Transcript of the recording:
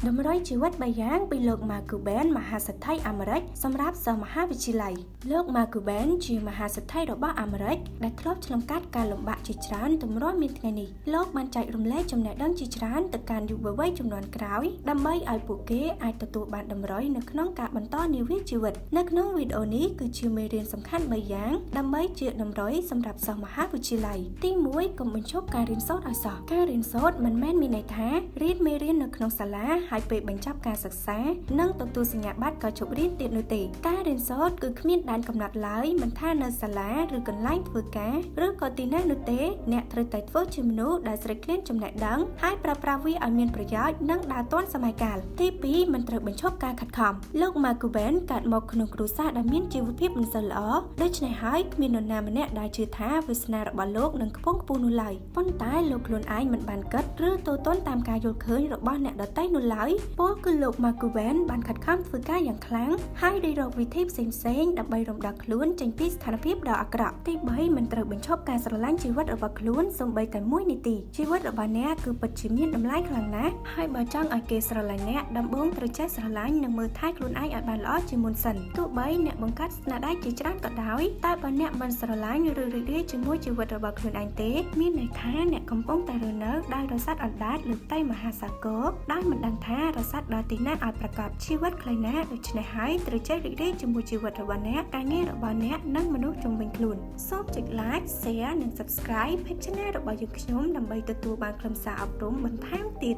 ដំរីជីវិត3យ៉ាងពីលោក Mark Cuban មហាសេដ្ឋីអាមេរិកសម្រាប់សិស្សមហាវិទ្យាល័យលោក Mark Cuban ជាមហាសេដ្ឋីរបស់អាមេរិកដែលធ្លាប់ឆ្លងកាត់ការលំបាកជាច្រើនទម្រាំមានថ្ងៃនេះលោកបានចែករំលែកចំណេះដឹងជាច្រើនទៅកាន់យុវវ័យជំនាន់ក្រោយដើម្បីឲ្យពួកគេអាចទទួលបានដំរីនៅក្នុងការបន្តនាវាជីវិតនៅក្នុងវីដេអូនេះគឺជាមេរៀនសំខាន់3យ៉ាងដើម្បីជាដំរីសម្រាប់សិស្សមហាវិទ្យាល័យទី1កុំបញ្ឈប់ការរៀនសូត្រឲ្យសោះការរៀនសូត្រមិនមែនមានន័យថារៀនមេរៀននៅក្នុងសាលាហើយពេលបញ្ចប់ការសិក្សានិងទទួលសញ្ញាបត្រក៏ជប់រៀនទៀតនោះទេការរៀនសូត្រគឺគ្មានដែនកំណត់ឡើយមិនថានៅសាលាឬកន្លែងធ្វើការឬក៏ទីណានោះទេអ្នកត្រូវតែធ្វើជាមនុស្សដែលស្រេកឃ្លានចំណេះដឹងហើយប្រើប្រាស់វាឲ្យមានប្រយោជន៍និងដើរទាន់សម័យកាលទី2មិនត្រូវបញ្ឈប់ការខិតខំលោក Mark Cuban កើតមកក្នុងគ្រួសារដែលមានជីវភាពមិនសូវល្អដូច្នេះហើយគ្មាននរណាម្នាក់ដែលជឿថាវាសនារបស់លោកនឹងខ្ពង់ខ្ពស់នោះឡើយប៉ុន្តែលោកខ្លួនឯងមិនបានគិតឬទោទណ្ឌតាមការយល់ឃើញរបស់អ្នកដទៃនោះឡើយពលគឺលោក Mark Cuban បានខិតខំធ្វើការយ៉ាងខ្លាំងហើយได้រកវិធីផ្សេងៗដើម្បីរំដោះខ្លួនចេញពីស្ថានភាពដ៏អាក្រក់ទី3មិនត្រូវបញ្ឈប់ការស្រឡាញ់ជីវិតរបស់ខ្លួនសូម្បីតែ1នាទីជីវិតរបស់អ្នកគឺពិតជាមានតម្លៃខ្លាំងណាស់ហើយបើចង់ឲ្យគេស្រឡាញ់អ្នកដំបូងត្រូវចេះស្រឡាញ់និងមើលថែខ្លួនឯងឲ្យបានល្អជាមុនសិនទោះបីអ្នកបង្កើតស្នាដៃជាច្រើនក៏ដោយតែបើអ្នកមិនស្រឡាញ់ឬរីករាយជាមួយជីវិតរបស់ខ្លួនឯងទេមានន័យថាអ្នកកំពុងតែរស់នៅដោយរសាត់អណ្ដាតលើផ្ទៃមហាសាគរដោយមិនដឹងថារសាត់ដល់ទីណាឲ្យប្រកបជីវិតខ្លីណាដូច្នេះហើយត្រូវចេះរីករាយជាមួយជីវិតរបស់អ្នកការងាររបស់អ្នកនិងមនុស្សជុំវិញខ្លួនសូមចុច like share និង subscribe page channel របស់យើងខ្ញុំដើម្បីទទួលបានខ្លឹមសារអប់រំបន្ថែមទៀត